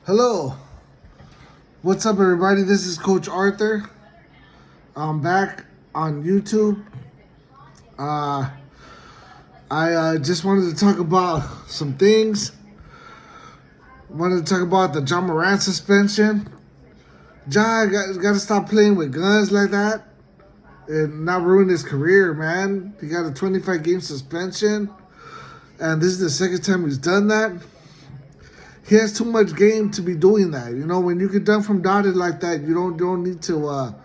Hello, what's up, everybody? This is Coach Arthur. I'm back on YouTube. Uh, I just wanted to talk about some things. Wanted to talk about the Ja Morant suspension. Ja got to stop playing with guns like that and not ruin his career, man. He got a 25-game suspension, and this is the second time he's done that. He has too much game to be doing that. You know, when you get done from dotted like that, you don't need to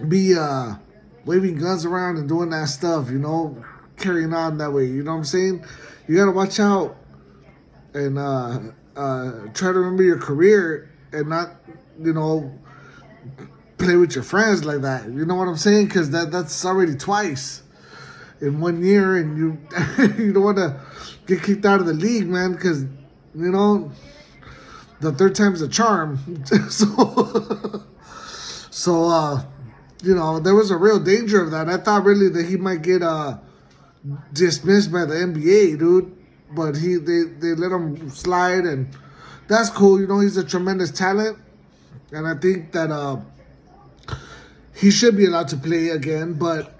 be waving guns around and doing that stuff. You know, carrying on that way. You know what I'm saying? You gotta watch out and try to remember your career and not, you know, play with your friends like that. You know what I'm saying? Because that's already twice in 1 year, and you you don't want to get kicked out of the league, man. Because you know, the third time's a charm. so, you know, there was a real danger of that. I thought really that he might get dismissed by the NBA, dude. But they let him slide, and that's cool. You know, he's a tremendous talent, and I think that he should be allowed to play again. But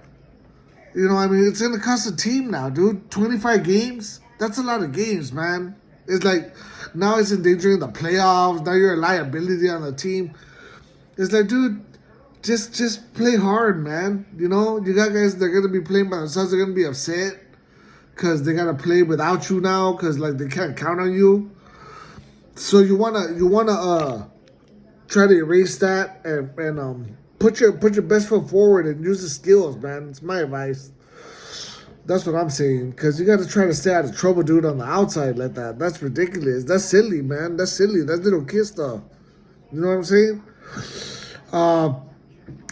you know, I mean, it's gonna cost a team now, dude. 25 games. That's a lot of games, man. It's like now it's endangering the playoffs. Now you're a liability on the team. It's like, dude, just play hard, man. You know, you got guys that are gonna be playing by themselves. They're gonna be upset because they gotta play without you now because like they can't count on you. So you wanna try to erase that and put your best foot forward and use the skills, man. It's my advice. That's what I'm saying. Because you got to try to stay out of trouble, dude, on the outside like that. That's ridiculous. That's silly, man. That's silly. That's little kid stuff. You know what I'm saying?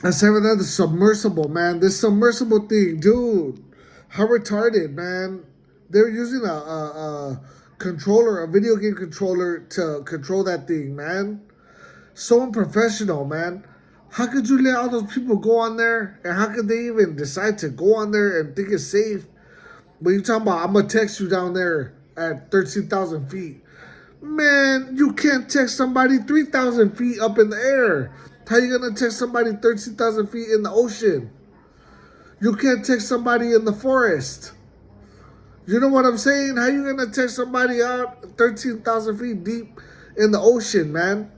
Let's have another submersible, man. This submersible thing, dude. How retarded, man. They're using a controller, a video game controller to control that thing, man. So unprofessional, man. How could you let all those people go on there? And how could they even decide to go on there and think it's safe? But you're talking about, I'm going to text you down there at 13,000 feet. Man, you can't text somebody 3,000 feet up in the air. How you going to text somebody 13,000 feet in the ocean? You can't text somebody in the forest. You know what I'm saying? How you going to text somebody out 13,000 feet deep in the ocean, man?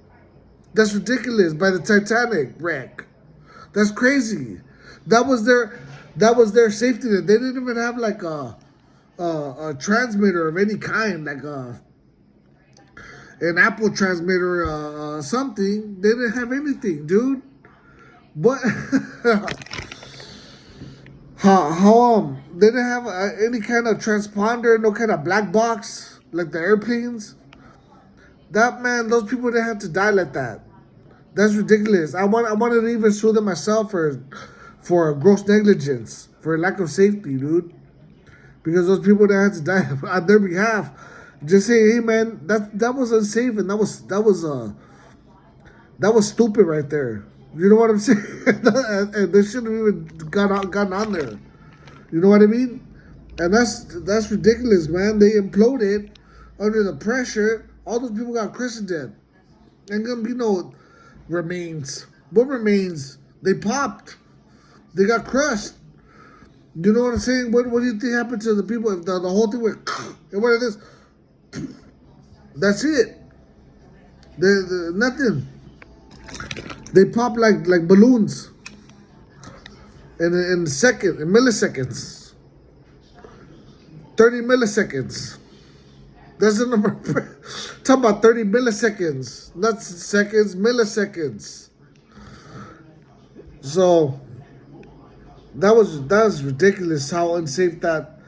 That's ridiculous. By the Titanic wreck. That's crazy. That was their safety net. They didn't even have like a transmitter of any kind, like an Apple transmitter, something. They didn't have anything, dude. What? how they didn't have any kind of transponder, no kind of black box like the airplanes. That, man, those people didn't have to die like that. That's ridiculous. I wanted to even sue them myself for gross negligence, for lack of safety, dude. Because those people that had to die on their behalf, just say, hey, man, that was unsafe, and that was stupid right there. You know what I'm saying? And they shouldn't have even gotten on there. You know what I mean? And that's ridiculous, man. They imploded under the pressure. All those people got crushed to death. Ain't gonna be no remains. What remains? They popped. They got crushed. You know what I'm saying? What do you think happened to the people if the whole thing went and what is this? That's it. Nothing. They pop like balloons in milliseconds. 30 milliseconds. That's the number. Talk about 30 milliseconds. Not seconds, milliseconds. So that was ridiculous how unsafe that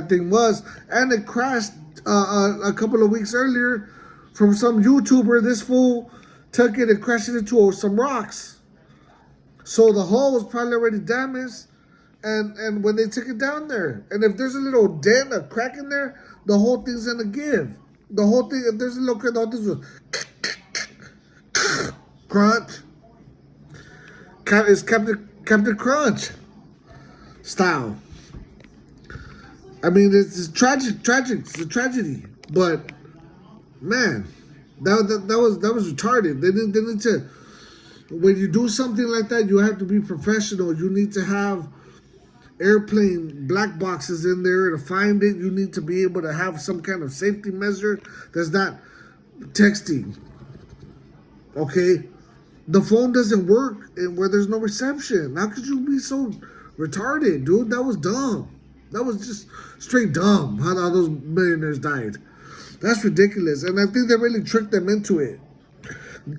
thing was. And it crashed a couple of weeks earlier from some YouTuber. This fool took it and crashed it into some rocks. So the hull was probably already damaged. And when they took it down there, and if there's a little dent, a crack in there, the whole thing's gonna give. The whole thing, if there's a little crack, the whole thing's gonna crunch. It's Captain Crunch style. I mean, it's tragic. It's a tragedy. But man, That was retarded. They need to. When you do something like that, you have to be professional. You need to have airplane black boxes in there to find it. You need to be able to have some kind of safety measure that's not texting. Okay? The phone doesn't work where there's no reception. How could you be so retarded, dude? That was dumb. That was just straight dumb how those millionaires died. That's ridiculous. And I think they really tricked them into it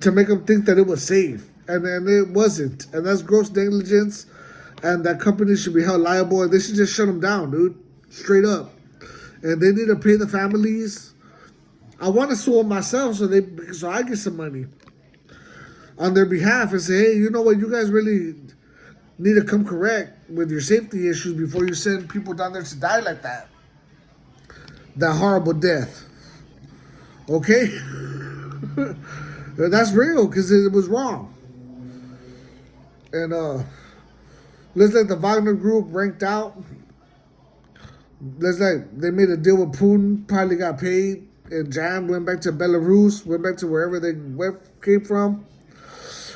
to make them think that it was safe. And it wasn't. And that's gross negligence. And that company should be held liable. And they should just shut them down, dude. Straight up. And they need to pay the families. I want to sue them myself so I get some money on their behalf and say, hey, you know what? You guys really need to come correct with your safety issues before you send people down there to die like that. That horrible death. Okay? That's real because it was wrong. And looks like the Wagner Group ranked out. Looks like they made a deal with Putin, probably got paid, and Jan went back to Belarus, went back to wherever they came from.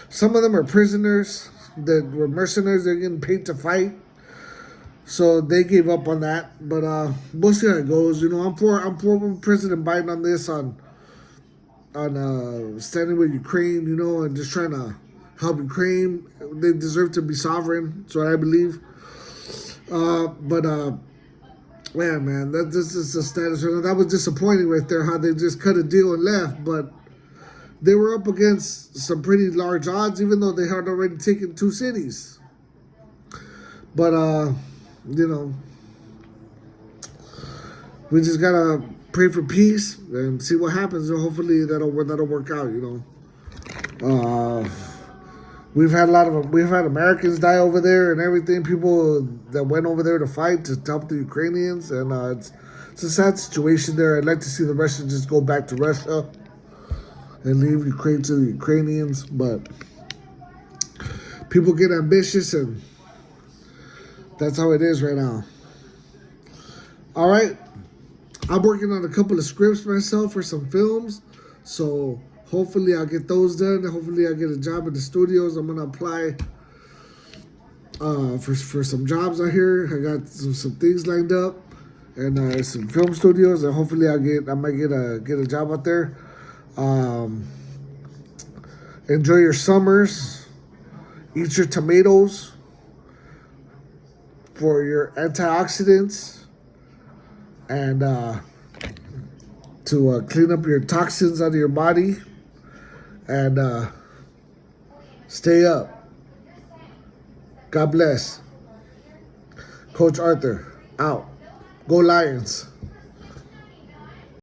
Some of them are prisoners that were mercenaries. They're getting paid to fight, so they gave up on that. But we'll see how it goes. You know, I'm for President Biden on this, on standing with Ukraine. You know, and just trying to help Ukraine. They deserve to be sovereign. That's what I believe. Yeah, man, this is the status. That was disappointing right there. How they just cut a deal and left, but they were up against some pretty large odds, even though they had already taken 2 cities. But you know, we just gotta pray for peace and see what happens. And hopefully that'll work out. You know, we've had Americans die over there and everything. People that went over there to fight to help the Ukrainians, and it's a sad situation there. I'd like to see the Russians just go back to Russia and leave Ukraine to the Ukrainians, but people get ambitious, and that's how it is right now. All right, I'm working on a couple of scripts myself for some films, so hopefully I'll get those done. Hopefully I'll get a job in the studios. I'm gonna apply for some jobs out here. I got some things lined up, and some film studios, and hopefully I might get a job out there. Enjoy your summers. Eat your tomatoes for your antioxidants and to clean up your toxins out of your body, and stay up. God bless. Coach Arthur out. Go Lions.